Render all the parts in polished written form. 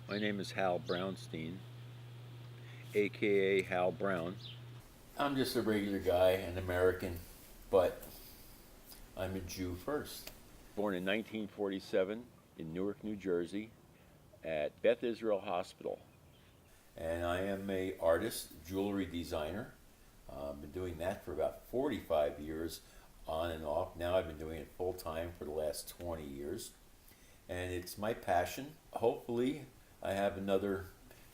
My name is Hal Brownstein, aka Hal Brown. I'm just a regular guy, an American, but I'm a Jew first. Born in 1947 in Newark, New Jersey, at Beth Israel Hospital. And I am a artist, jewelry designer. I've been doing that for about 45 years on and off. Now I've been doing it full time for the last 20 years. And it's my passion. Hopefully I have another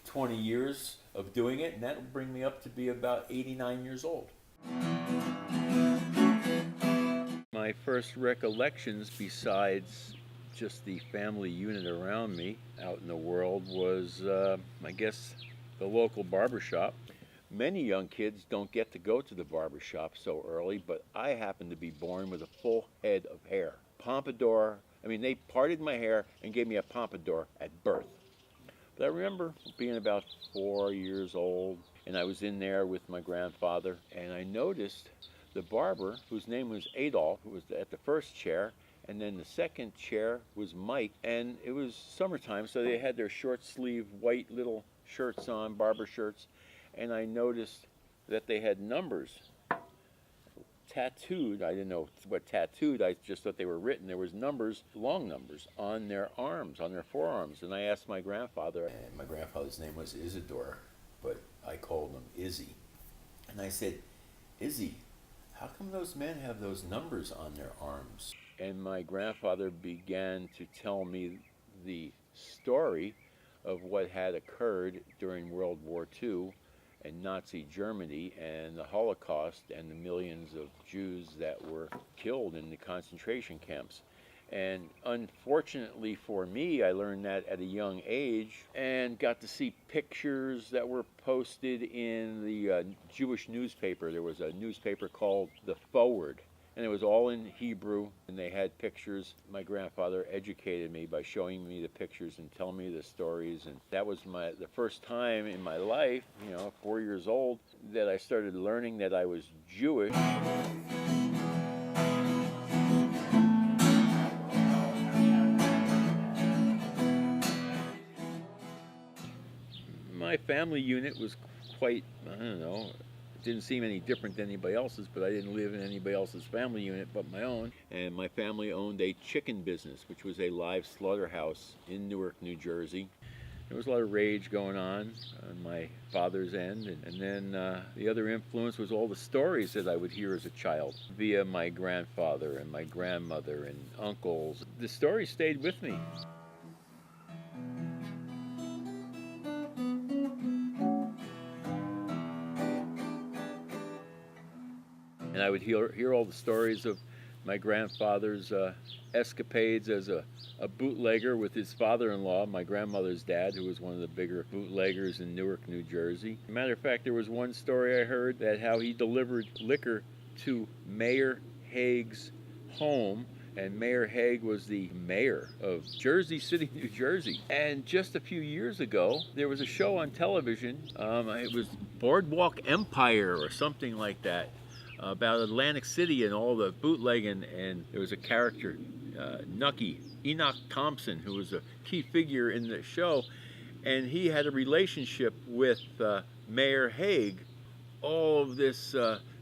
20 years of doing it, and that will bring me up to be about 89 years old. My first recollections, besides just the family unit around me out in the world, was, I guess, the local barbershop. Many young kids don't get to go to the barbershop so early, but I happened to be born with a full head of hair. Pompadour. I mean, they parted my hair and gave me a pompadour at birth. But I remember being about 4 years old, and I was in there with my grandfather, and I noticed the barber, whose name was Adolf, who was at the first chair, and then the second chair was Mike, and it was summertime, so they had their short sleeve white little shirts on, barber shirts, and I noticed that they had numbers tattooed. I didn't know what tattooed, I just thought they were written. There was numbers, long numbers, on their arms, on their forearms, and I asked my grandfather, and my grandfather's name was Isidore, but I called him Izzy, and I said, Izzy, how come those men have those numbers on their arms? And my grandfather began to tell me the story of what had occurred during World War II and Nazi Germany and the Holocaust and the millions of Jews that were killed in the concentration camps. And unfortunately for me, I learned that at a young age and got to see pictures that were posted in the Jewish newspaper. There was a newspaper called The Forward, and it was all in Hebrew, and they had pictures. My grandfather educated me by showing me the pictures and telling me the stories, and that was the first time in my life, 4 years old, that I started learning that I was Jewish. My family unit was quite, I don't know, it didn't seem any different than anybody else's, but I didn't live in anybody else's family unit but my own. And my family owned a chicken business, which was a live slaughterhouse in Newark, New Jersey. There was a lot of rage going on my father's end, and then the other influence was all the stories that I would hear as a child via my grandfather and my grandmother and uncles. The stories stayed with me. And I would hear all the stories of my grandfather's escapades as a bootlegger with his father-in-law, my grandmother's dad, who was one of the bigger bootleggers in Newark, New Jersey. Matter of fact, there was one story I heard that how he delivered liquor to Mayor Haig's home, and Mayor Haig was the mayor of Jersey City, New Jersey. And just a few years ago, there was a show on television. It was Boardwalk Empire or something like that, about Atlantic City and all the bootlegging, and there was a character, Nucky, Enoch Thompson, who was a key figure in the show, and he had a relationship with Mayor Haig. All of this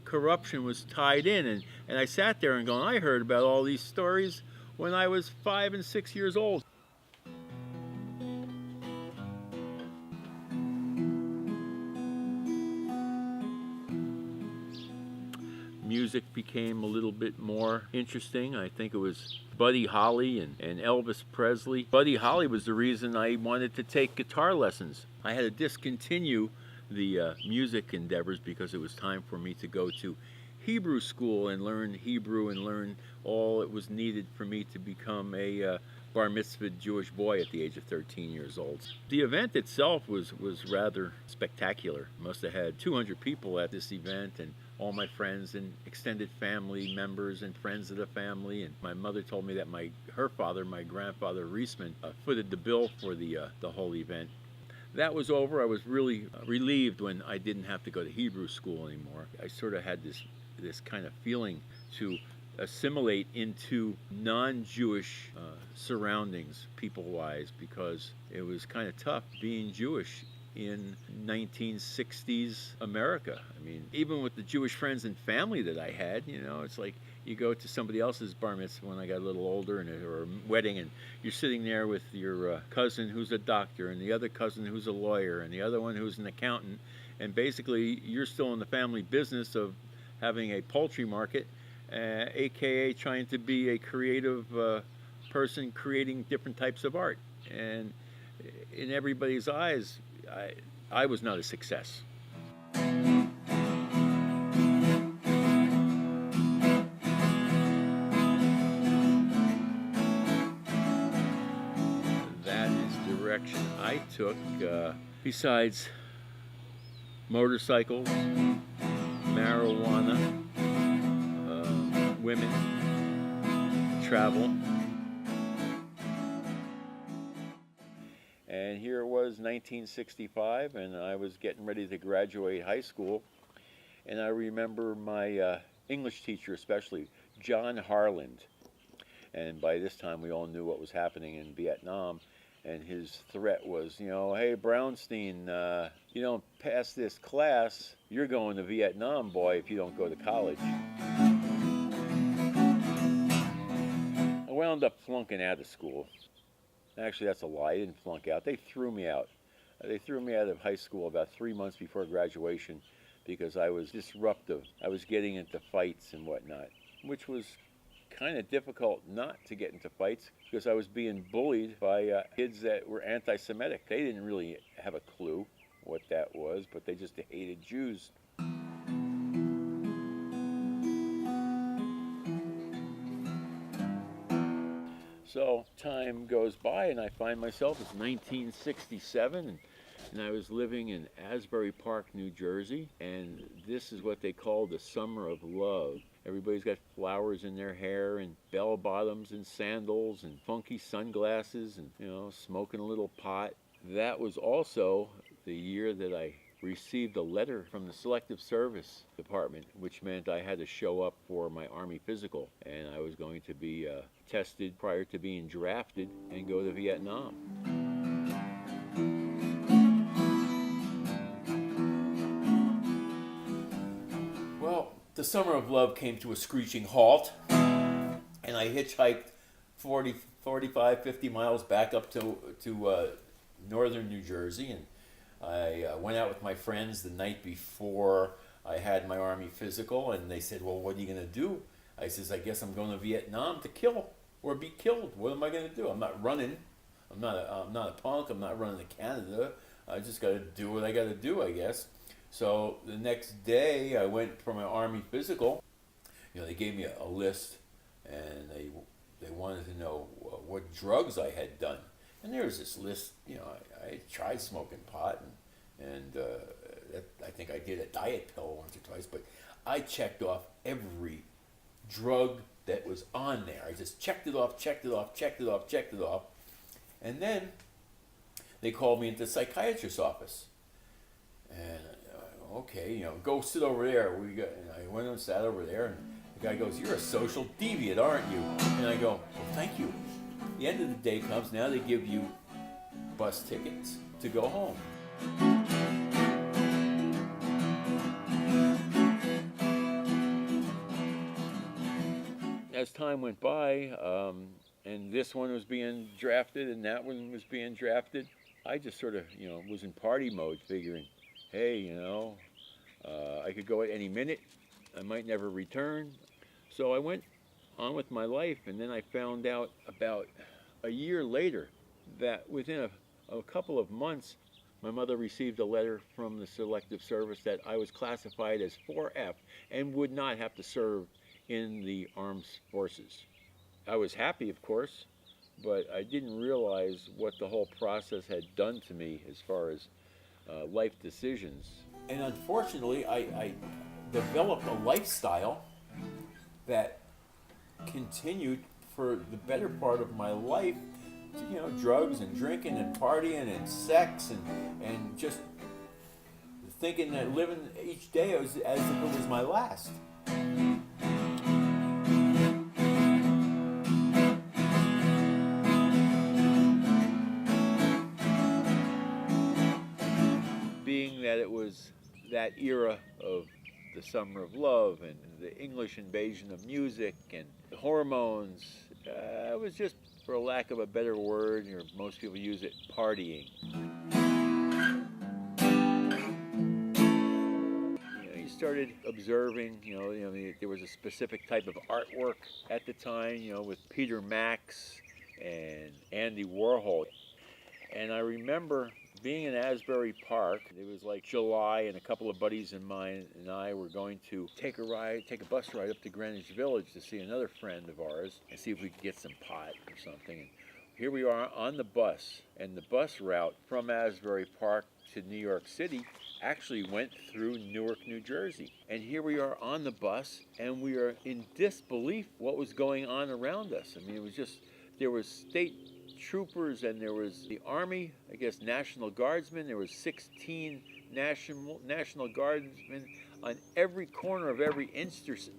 corruption was tied in, and I sat there and going, I heard about all these stories when I was 5 and 6 years old. Music became a little bit more interesting. I think it was Buddy Holly and Elvis Presley. Buddy Holly was the reason I wanted to take guitar lessons. I had to discontinue the music endeavors because it was time for me to go to Hebrew school and learn Hebrew and learn all it was needed for me to become a bar mitzvah Jewish boy at the age of 13 years old. The event itself was rather spectacular. Must have had 200 people at this event, and all my friends and extended family members and friends of the family. And my mother told me that her father, my grandfather Reisman, footed the bill for the whole event. That was over. I was really relieved when I didn't have to go to Hebrew school anymore. I sort of had this kind of feeling to assimilate into non-Jewish surroundings, people-wise, because it was kind of tough being Jewish in 1960s America. I mean, even with the Jewish friends and family that I had, it's like you go to somebody else's bar mitzvah when I got a little older, or a wedding, and you're sitting there with your cousin who's a doctor, and the other cousin who's a lawyer, and the other one who's an accountant, and basically you're still in the family business of having a poultry market, aka trying to be a creative person creating different types of art. And in everybody's eyes, I was not a success. That is the direction I took. Besides motorcycles, marijuana, women, travel. And here it was, 1965, and I was getting ready to graduate high school. And I remember my English teacher especially, John Harland. And by this time we all knew what was happening in Vietnam. And his threat was, hey, Brownstein, you don't pass this class, you're going to Vietnam, boy, if you don't go to college. I wound up flunking out of school. Actually, that's a lie. I didn't flunk out. They threw me out. They threw me out of high school about 3 months before graduation because I was disruptive. I was getting into fights and whatnot, which was kind of difficult not to get into fights because I was being bullied by kids that were anti-Semitic. They didn't really have a clue what that was, but they just hated Jews. So time goes by and I find myself, it's 1967, and I was living in Asbury Park, New Jersey, and this is what they call the summer of love. Everybody's got flowers in their hair and bell bottoms and sandals and funky sunglasses and, smoking a little pot. That was also the year that I received a letter from the Selective Service Department, which meant I had to show up for my Army physical, and I was going to be tested prior to being drafted and go to Vietnam. Well, the summer of love came to a screeching halt, and I hitchhiked 40, 45, 50 miles back up to northern New Jersey, and I went out with my friends the night before I had my Army physical, and they said, well, what are you going to do? I says, I guess I'm going to Vietnam to kill or be killed. What am I going to do? I'm not running. I'm not a punk. I'm not running to Canada. I just got to do what I got to do, I guess. So the next day, I went for my Army physical. They gave me a list, and they wanted to know what drugs I had done. And there was this list, I tried smoking pot, and I think I did a diet pill once or twice, but I checked off every drug that was on there. I just checked it off. And then they called me into the psychiatrist's office. And, okay, go sit over there. And I went and sat over there, and the guy goes, you're a social deviant, aren't you? And I go, well, thank you. The end of the day comes, now they give you bus tickets to go home. As time went by, and this one was being drafted and that one was being drafted, I just sort of, was in party mode, figuring, hey, I could go at any minute. I might never return. So I went on with my life, and then I found out about a year later that within a couple of months, my mother received a letter from the Selective Service that I was classified as 4F and would not have to serve in the armed forces. I was happy, of course, but I didn't realize what the whole process had done to me as far as life decisions. And unfortunately, I developed a lifestyle that continued for the better part of my life, drugs and drinking and partying and sex and just thinking that living each day as if it was my last. that it was that era of the Summer of Love and the English invasion of music and the hormones. It was just, for lack of a better word, or most people use it, partying. You started observing, there was a specific type of artwork at the time, with Peter Max and Andy Warhol. And I remember being in Asbury Park. It was like July, and a couple of buddies of mine and I were going to take a bus ride up to Greenwich Village to see another friend of ours and see if we could get some pot or something. And here we are on the bus, and the bus route from Asbury Park to New York City actually went through Newark, New Jersey. And here we are on the bus, and we are in disbelief what was going on around us. I mean, it was just, there was state troopers, and there was the Army, I guess National Guardsmen. There was 16 National Guardsmen on every corner of every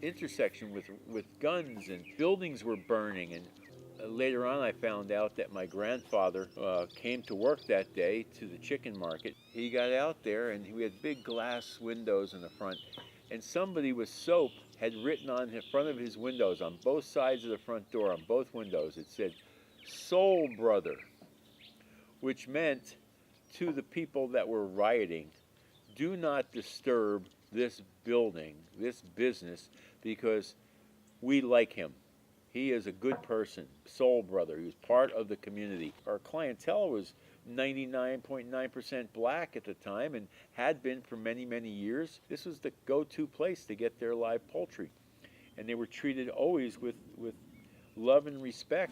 intersection with guns, and buildings were burning. And later on I found out that my grandfather came to work that day to the chicken market. He got out there, and we had big glass windows in the front, and somebody with soap had written on the front of his windows, on both sides of the front door, on both windows, it said, "Soul Brother," which meant to the people that were rioting, do not disturb this building, this business, because we like him. He is a good person, soul brother. He was part of the community. Our clientele was 99.9% black at the time, and had been for many, many years. This was the go-to place to get their live poultry. And they were treated always with love and respect.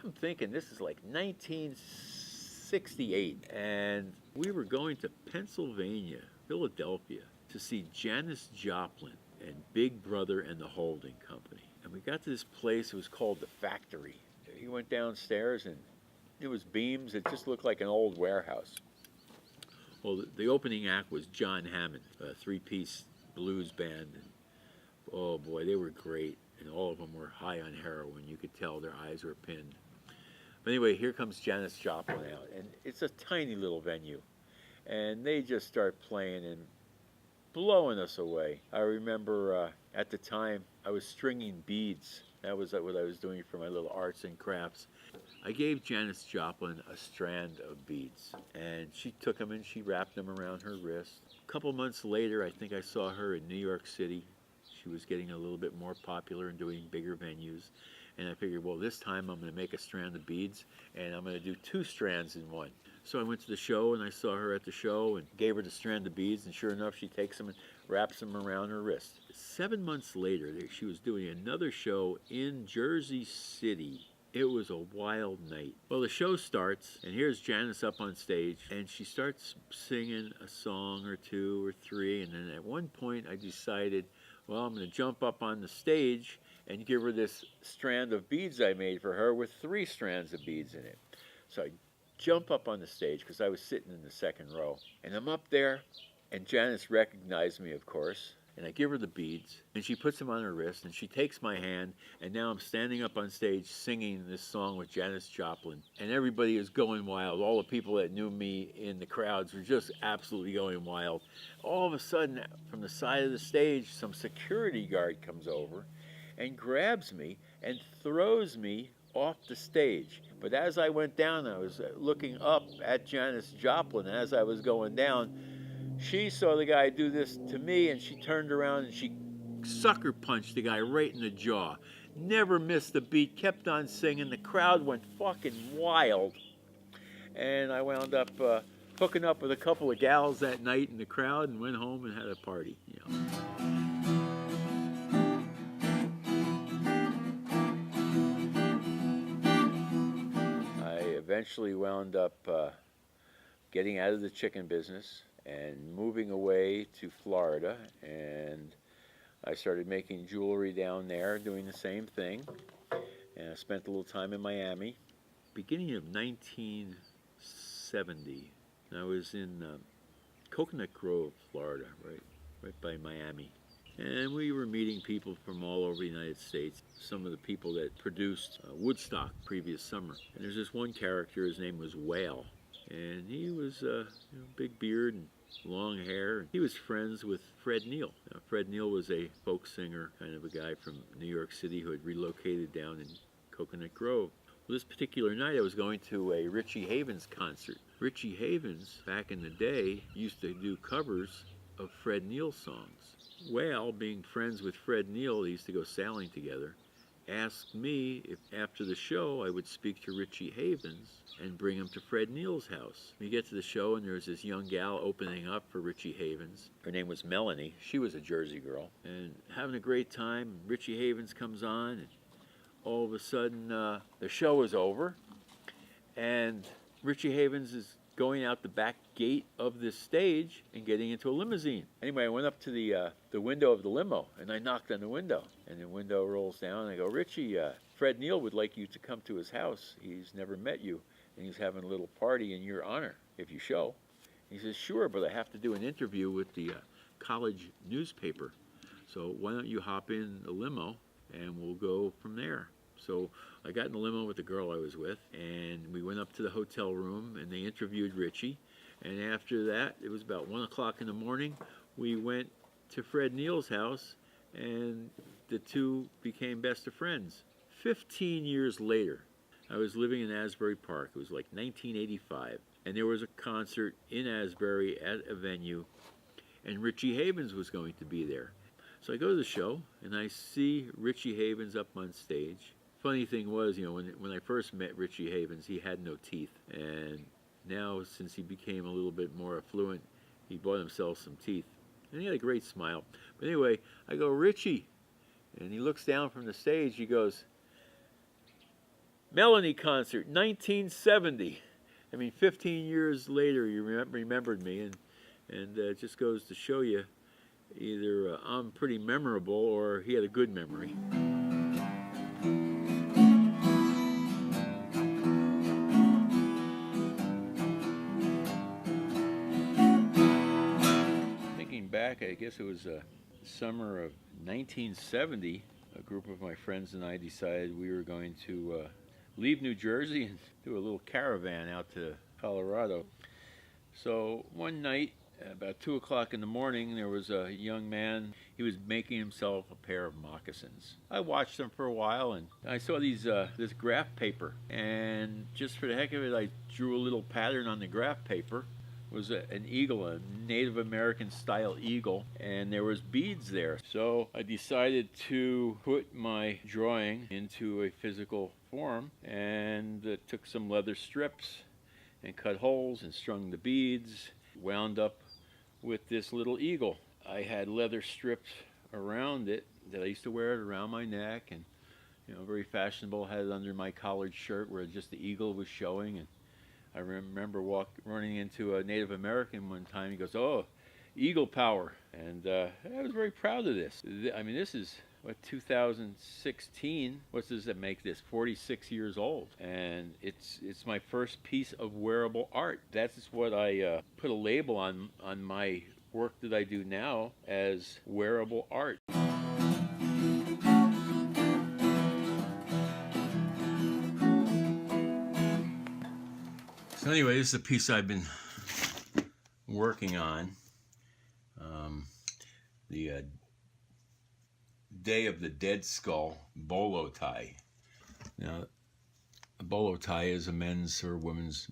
I'm thinking this is like 1968, and we were going to Pennsylvania, Philadelphia, to see Janis Joplin and Big Brother and the Holding Company. And we got to this place, it was called the Factory. He went downstairs, and it was beams. It just looked like an old warehouse. Well, the opening act was John Hammond, a three-piece blues band. And, oh boy, they were great. And all of them were high on heroin. You could tell their eyes were pinned. But anyway, here comes Janis Joplin out. And it's a tiny little venue. And they just start playing and blowing us away. I remember at the time, I was stringing beads. That was what I was doing for my little arts and crafts. I gave Janis Joplin a strand of beads, and she took them and she wrapped them around her wrist. A couple months later, I think I saw her in New York City. She was getting a little bit more popular and doing bigger venues. And I figured, well, this time I'm going to make a strand of beads, and I'm going to do 2 strands in one. So I went to the show, and I saw her at the show and gave her the strand of beads, and sure enough, she takes them and wraps them around her wrist. 7 months later, she was doing another show in Jersey City. It was a wild night. Well, the show starts, and here's Janis up on stage, and she starts singing a song or 2 or 3, and then at one point I decided, well, I'm going to jump up on the stage and give her this strand of beads I made for her with 3 strands of beads in it. So I jump up on the stage, because I was sitting in the second row, and I'm up there, and Janis recognized me, of course, and I give her the beads, and she puts them on her wrist, and she takes my hand, and now I'm standing up on stage singing this song with Janis Joplin, and everybody is going wild. All the people that knew me in the crowds were just absolutely going wild. All of a sudden, from the side of the stage, some security guard comes over and grabs me and throws me off the stage. But as I went down, I was looking up at Janis Joplin, and as I was going down, she saw the guy do this to me, and she turned around and she sucker punched the guy right in the jaw. Never missed a beat, kept on singing. The crowd went fucking wild. And I wound up hooking up with a couple of gals that night in the crowd and went home and had a party. I eventually wound up getting out of the chicken business and moving away to Florida, and I started making jewelry down there, doing the same thing, and I spent a little time in Miami. Beginning of 1970, I was in Coconut Grove, Florida, right by Miami, And we were meeting people from all over the United States, some of the people that produced Woodstock previous summer. And there's this one character, his name was Whale. And he was big beard and long hair. He was friends with Fred Neil. Now, Fred Neil was a folk singer, kind of a guy from New York City who had relocated down in Coconut Grove. Well, this particular night I was going to a Richie Havens concert. Richie Havens, back in the day, used to do covers of Fred Neil songs. Whale, being friends with Fred Neil, they used to go sailing together, asked me if after the show I would speak to Richie Havens and bring him to Fred Neil's house. We get to the show and there's this young gal opening up for Richie Havens. Her name was Melanie. She was a Jersey girl. And having a great time. Richie Havens comes on and all of a sudden the show is over and Richie Havens is going out the back gate of this stage and getting into a limousine. Anyway, I went up to the window of the limo and I knocked on the window. And the window rolls down and I go, Richie, Fred Neil would like you to come to his house. He's never met you and he's having a little party in your honor if you show. He says, sure, but I have to do an interview with the college newspaper. So why don't you hop in the limo and we'll go from there. So I got in the limo with the girl I was with, and we went up to the hotel room, and they interviewed Richie. And after that, it was about 1 o'clock in the morning, we went to Fred Neil's house, and the two became best of friends. 15 years later, I was living in Asbury Park. It was like 1985, and there was a concert in Asbury at a venue, and Richie Havens was going to be there. So I go to the show, and I see Richie Havens up on stage. Funny thing was, when I first met Richie Havens, he had no teeth. And now, since he became a little bit more affluent, he bought himself some teeth. And he had a great smile. But anyway, I go, Richie. And he looks down from the stage. He goes, Melanie concert, 1970. I mean, 15 years later, you remembered me. And it just goes to show you, either I'm pretty memorable or he had a good memory. Thinking back, I guess it was summer of 1970, a group of my friends and I decided we were going to leave New Jersey and do a little caravan out to Colorado. So one night, about 2 o'clock in the morning, there was a young man. He was making himself a pair of moccasins. I watched him for a while, and I saw this graph paper. And just for the heck of it, I drew a little pattern on the graph paper. It was an eagle, a Native American style eagle, and there was beads there. So I decided to put my drawing into a physical form, and took some leather strips and cut holes and strung the beads, wound up with this little eagle. I had leather strips around it that I used to wear it around my neck, and very fashionable. Had it under my collared shirt where just the eagle was showing. And I remember running into a Native American one time. He goes, "Oh, eagle power," and I was very proud of this. I mean, this is 2016. What does that make this? 46 years old, and it's my first piece of wearable art. That's what I put a label on my work that I do now as wearable art. So anyway, this is a piece I've been working on. The Day of the Dead Skull bolo tie. Now, a bolo tie is a men's or women's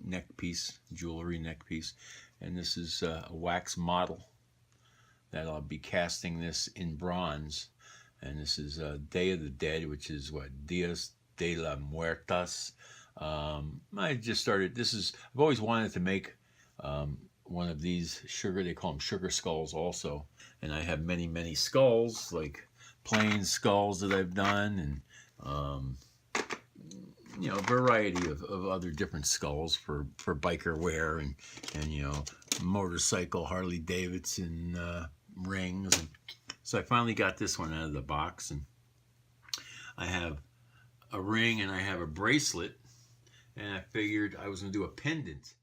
neck piece, jewelry neck piece, and this is a wax model that I'll be casting this in bronze. And this is Day of the Dead, which is Dias de la Muertas. I just started. I've always wanted to make one of these they call them sugar skulls also. And I have many, many skulls, like plain skulls that I've done, and a variety of other different skulls for biker wear, and motorcycle Harley Davidson rings. And so I finally got this one out of the box, and I have a ring and I have a bracelet, and I figured I was going to do a pendant.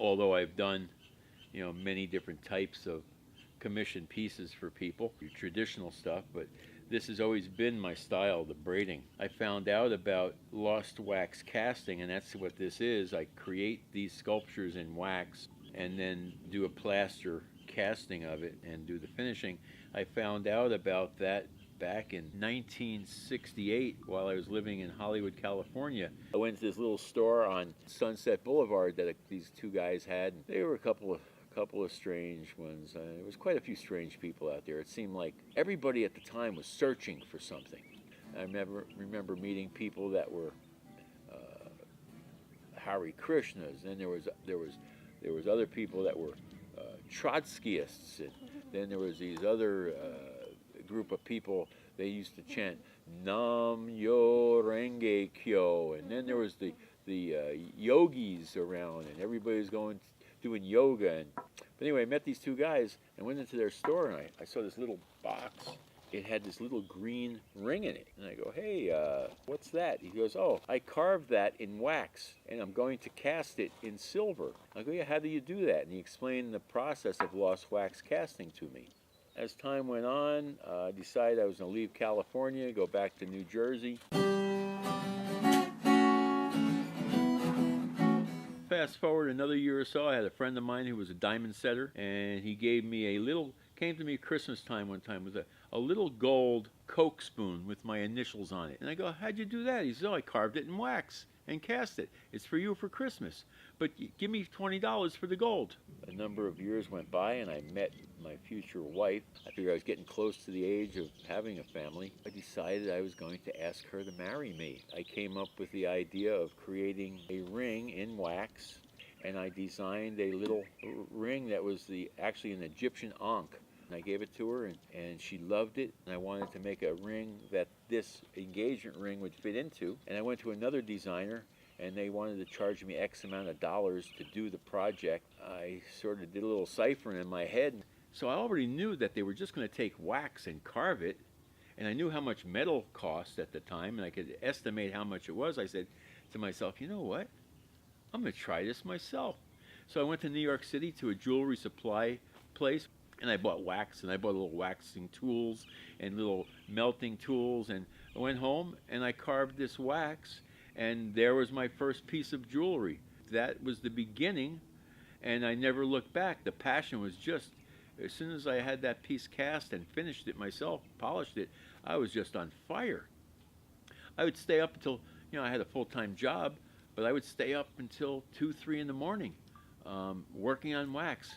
although I've done, many different types of commissioned pieces for people, traditional stuff, but this has always been my style, the braiding. I found out about lost wax casting, and that's what this is. I create these sculptures in wax and then do a plaster casting of it and do the finishing. I found out about that back in 1968 while I was living in Hollywood, California. I went to this little store on Sunset Boulevard that these two guys had. They were a couple of strange ones. There was quite a few strange people out there. It seemed like everybody at the time was searching for something. I remember meeting people that were Hare Krishnas. Then there was other people that were Trotskyists. And then there was these other group of people. They used to chant Nam Yo Renge Kyo. And then there was the yogis around, and everybody was doing yoga. But anyway, I met these two guys and went into their store, and I saw this little box. It had this little green ring in it. And I go, hey, what's that? He goes, oh, I carved that in wax, and I'm going to cast it in silver. I go, yeah, how do you do that? And he explained the process of lost wax casting to me. As time went on, I decided I was going to leave California, go back to New Jersey. Fast forward another year or so, I had a friend of mine who was a diamond setter, and he gave me came to me at Christmas time one time with a little gold Coke spoon with my initials on it. And I go, how'd you do that? He said, oh, I carved it in wax and cast it. It's for you for Christmas, but give me $20 for the gold. A number of years went by, and I met my future wife. I figured I was getting close to the age of having a family. I decided I was going to ask her to marry me. I came up with the idea of creating a ring in wax, and I designed a little ring that was actually an Egyptian ankh. And I gave it to her, and she loved it, and I wanted to make a ring that this engagement ring would fit into. And I went to another designer, and they wanted to charge me X amount of dollars to do the project. I sort of did a little ciphering in my head. So I already knew that they were just going to take wax and carve it, and I knew how much metal cost at the time, and I could estimate how much it was. I said to myself, you know what? I'm going to try this myself. So I went to New York City to a jewelry supply place, and I bought wax, and I bought little waxing tools and little melting tools, and I went home and I carved this wax, and there was my first piece of jewelry. That was the beginning, and I never looked back. The passion was just, as soon as I had that piece cast and finished it myself, polished it, I was just on fire. I would stay up until, I had a full-time job, but I would stay up until 2, 3 in the morning working on wax.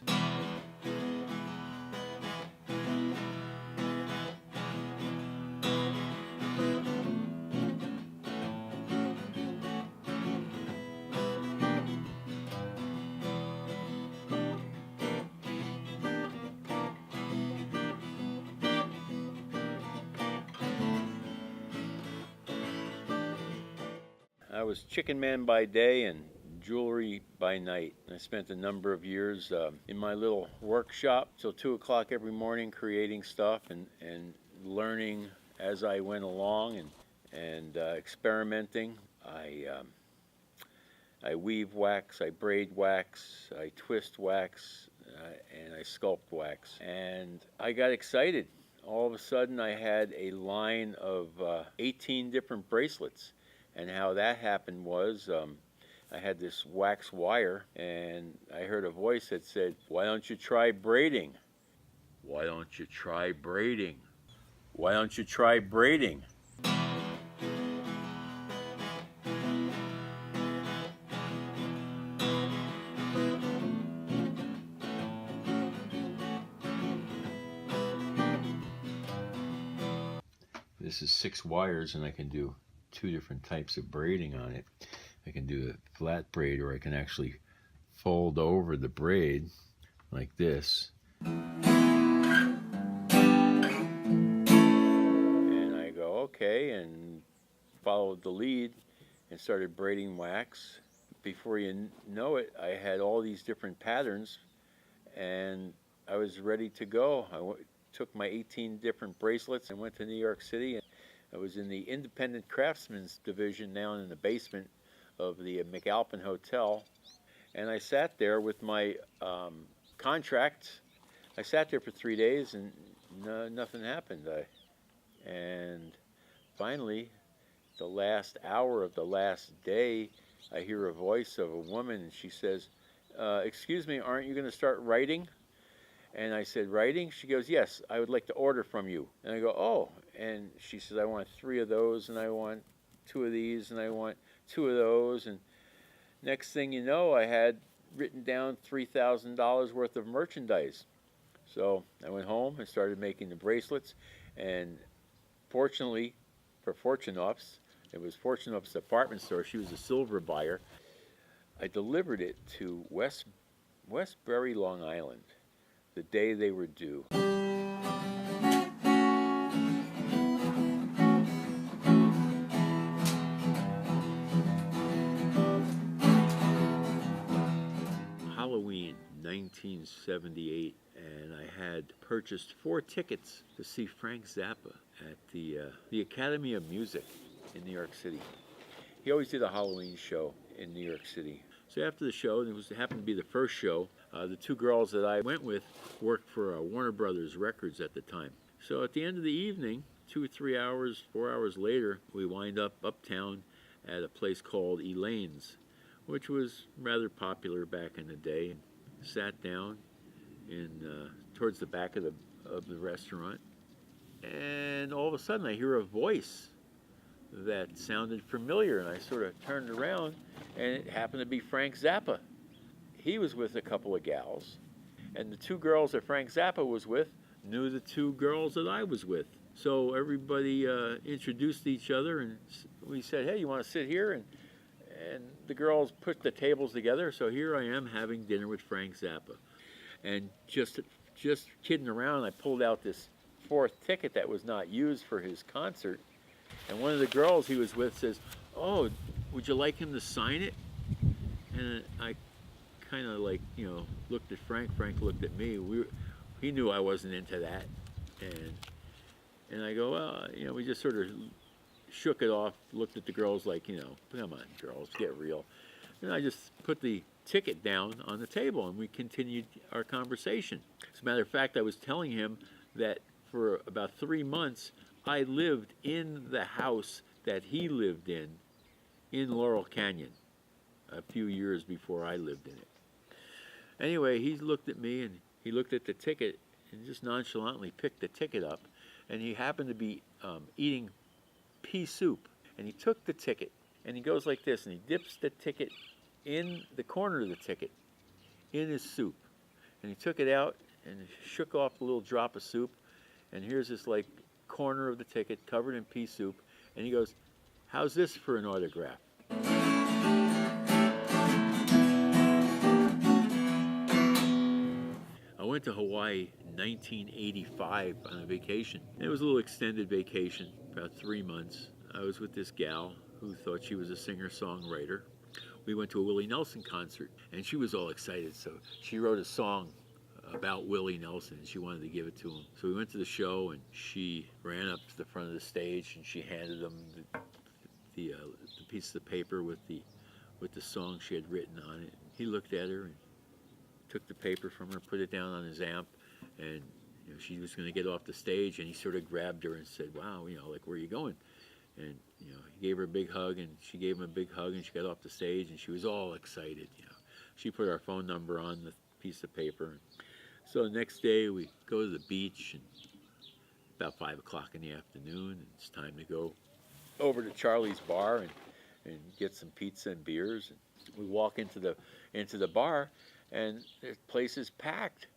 I was chicken man by day and jewelry by night. I spent a number of years in my little workshop till 2 o'clock every morning creating stuff and learning as I went along and experimenting. I weave wax, I braid wax, I twist wax, and I sculpt wax. And I got excited. All of a sudden I had a line of 18 different bracelets. And how that happened was I had this wax wire, and I heard a voice that said, why don't you try braiding? Why don't you try braiding? Why don't you try braiding? This is 6 wires, and I can do 2 different types of braiding on it. I can do a flat braid, or I can actually fold over the braid like this. And I go, okay, and followed the lead and started braiding wax. Before you know it, I had all these different patterns, and I was ready to go. I took my 18 different bracelets and went to New York City. I was in the independent craftsmen's division down in the basement of the McAlpin Hotel, And I sat there with my contract. I sat there for 3 days and nothing happened. And finally, the last hour of the last day, I hear a voice of a woman, and she says, excuse me, aren't you going to start writing? And I said, writing? She goes, yes, I would like to order from you. And I go, oh. And she says, I want 3 of those, and I want 2 of these, and I want 2 of those. And next thing you know, I had written down $3,000 worth of merchandise. So I went home and started making the bracelets. And fortunately, for Fortunoff's, it was Fortunoff's department store. She was a silver buyer. I delivered it to Westbury, Long Island, the day they were due. Halloween 1978, and I had purchased 4 tickets to see Frank Zappa at the Academy of Music in New York City. He always did a Halloween show in New York City. So after the show, and it happened to be the first show, the 2 girls that I went with worked for Warner Brothers Records at the time. So at the end of the evening, 2 or 3 hours, 4 hours later, we wind up uptown at a place called Elaine's, which was rather popular back in the day. Sat down towards the back of the restaurant, and all of a sudden I hear a voice that sounded familiar, and I sort of turned around, and it happened to be Frank Zappa. He was with a couple of gals, and the 2 girls that Frank Zappa was with knew the 2 girls that I was with. So everybody introduced each other, and we said, hey, you want to sit here? And the girls put the tables together, so here I am having dinner with Frank Zappa. And just kidding around, I pulled out this 4th ticket that was not used for his concert, and one of the girls he was with says, oh, would you like him to sign it? And I kind of looked at Frank. Frank looked at me. He knew I wasn't into that. And I go, well, we just sort of shook it off, looked at the girls like, come on, girls, get real. And I just put the ticket down on the table, and we continued our conversation. As a matter of fact, I was telling him that for about 3 months, I lived in the house that he lived in Laurel Canyon, a few years before I lived in it. Anyway, he looked at me, and he looked at the ticket, and just nonchalantly picked the ticket up, and he happened to be eating pea soup. And he took the ticket, and he goes like this, and he dips the ticket in the corner of the ticket in his soup. And he took it out and shook off a little drop of soup, and here's this corner of the ticket covered in pea soup, and he goes, how's this for an autograph? I went to Hawaii in 1985 on a vacation. It was a little extended vacation, about 3 months. I was with this gal who thought she was a singer-songwriter. We went to a Willie Nelson concert, and she was all excited, so she wrote a song about Willie Nelson, and she wanted to give it to him. So we went to the show, and she ran up to the front of the stage, and she handed him the piece of paper with the song she had written on it. He looked at her and took the paper from her, put it down on his amp, and she was going to get off the stage, and he sort of grabbed her and said, wow, where are you going? And he gave her a big hug, and she gave him a big hug, and she got off the stage, and she was all excited. She put our phone number on the piece of paper. So the next day we go to the beach, and about 5 o'clock in the afternoon, and it's time to go over to Charlie's bar and get some pizza and beers. And we walk into the bar, and the place is packed.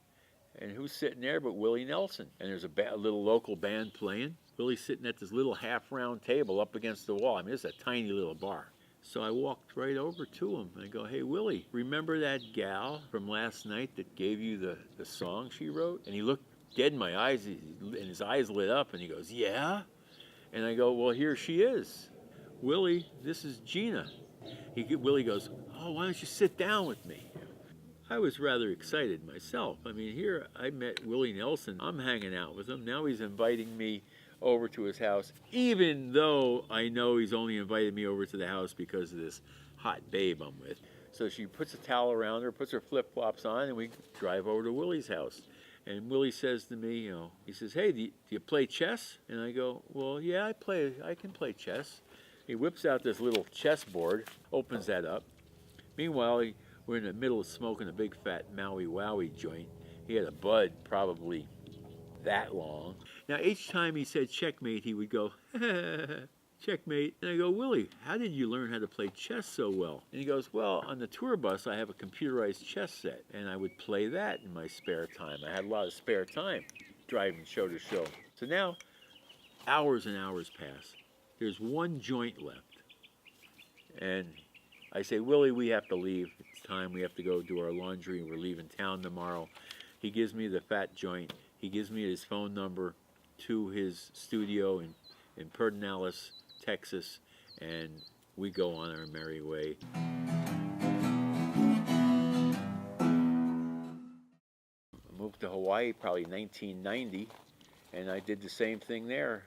And who's sitting there but Willie Nelson? And there's a little local band playing. Willie's sitting at this little half-round table up against the wall. I mean, it's a tiny little bar. So I walked right over to him. I go, hey, Willie, remember that gal from last night that gave you the song she wrote? And he looked dead in my eyes, and his eyes lit up, and he goes, yeah? And I go, well, here she is. Willie, this is Gina. Willie goes, oh, why don't you sit down with me? I was rather excited myself. I mean, here I met Willie Nelson. I'm hanging out with him. Now he's inviting me over to his house, even though I know he's only invited me over to the house because of this hot babe I'm with. So she puts a towel around her, puts her flip-flops on, and we drive over to Willie's house. And Willie says to me, he says, "Hey, do you play chess?" And I go, "Well, yeah, I can play chess." He whips out this little chess board, opens that up. Meanwhile, we're in the middle of smoking a big fat Maui Wowie joint. He had a bud probably that long. Now, each time he said checkmate, he would go, checkmate. And I go, "Willie, how did you learn how to play chess so well?" And he goes, "Well, on the tour bus, I have a computerized chess set, and I would play that in my spare time. I had a lot of spare time driving show to show." So now, hours and hours pass. There's one joint left. And I say, "Willie, we have to leave. It's time. We have to go do our laundry. We're leaving town tomorrow." He gives me the fat joint. He gives me his phone number to his studio in Pedernales, Texas, and we go on our merry way. I moved to Hawaii probably 1990, and I did the same thing there.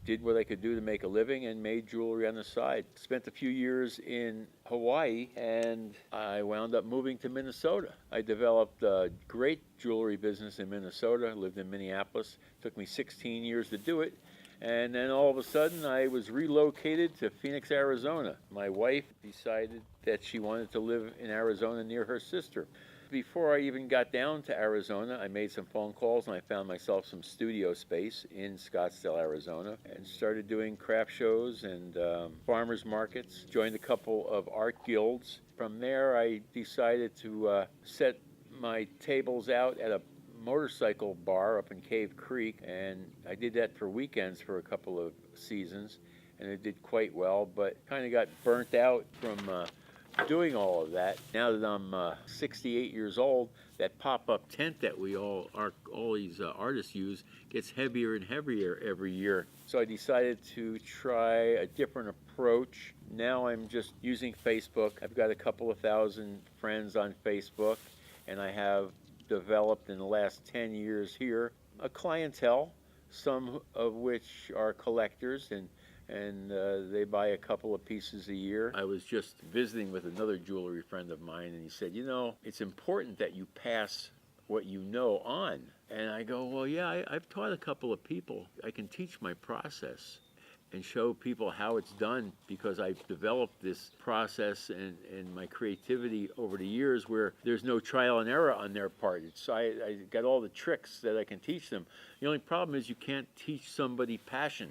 Did what I could do to make a living and made jewelry on the side. Spent a few years in Hawaii, and I wound up moving to Minnesota. I developed a great jewelry business in Minnesota. I lived in Minneapolis. It took me 16 years to do it. And then all of a sudden, I was relocated to Phoenix, Arizona. My wife decided that she wanted to live in Arizona near her sister. Before I even got down to Arizona, I made some phone calls and I found myself some studio space in Scottsdale, Arizona, and started doing craft shows and farmers markets. Joined a couple of art guilds. From there, I decided to set my tables out at a motorcycle bar up in Cave Creek, and I did that for weekends for a couple of seasons, and it did quite well, but kind of got burnt out from doing all of that. Now that I'm 68 years old, that pop-up tent that all these artists use gets heavier and heavier every year. So I decided to try a different approach. Now I'm just using Facebook. I've got a couple of thousand friends on Facebook, and I have developed in the last 10 years here a clientele, some of which are collectors, and they buy a couple of pieces a year. I was just visiting with another jewelry friend of mine, and he said, "It's important that you pass what you know on." And I go, "Well, yeah, I've taught a couple of people. I can teach my process and show people how it's done, because I've developed this process and my creativity over the years where there's no trial and error on their part. I got all the tricks that I can teach them. The only problem is you can't teach somebody passion."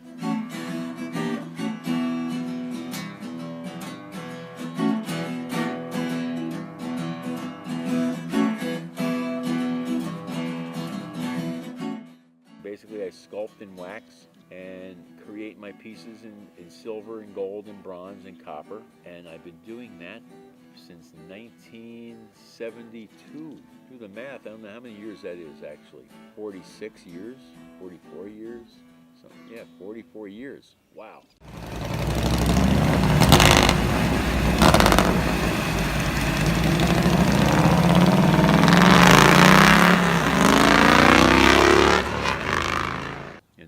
Basically, I sculpt in wax and create my pieces in silver and gold and bronze and copper. And I've been doing that since 1972. Do the math, I don't know how many years that is actually. 46 years, 44 years, something. Yeah, 44 years. Wow.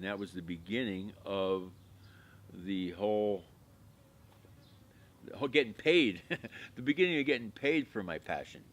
That was the beginning of the whole getting paid, the beginning of getting paid for my passion.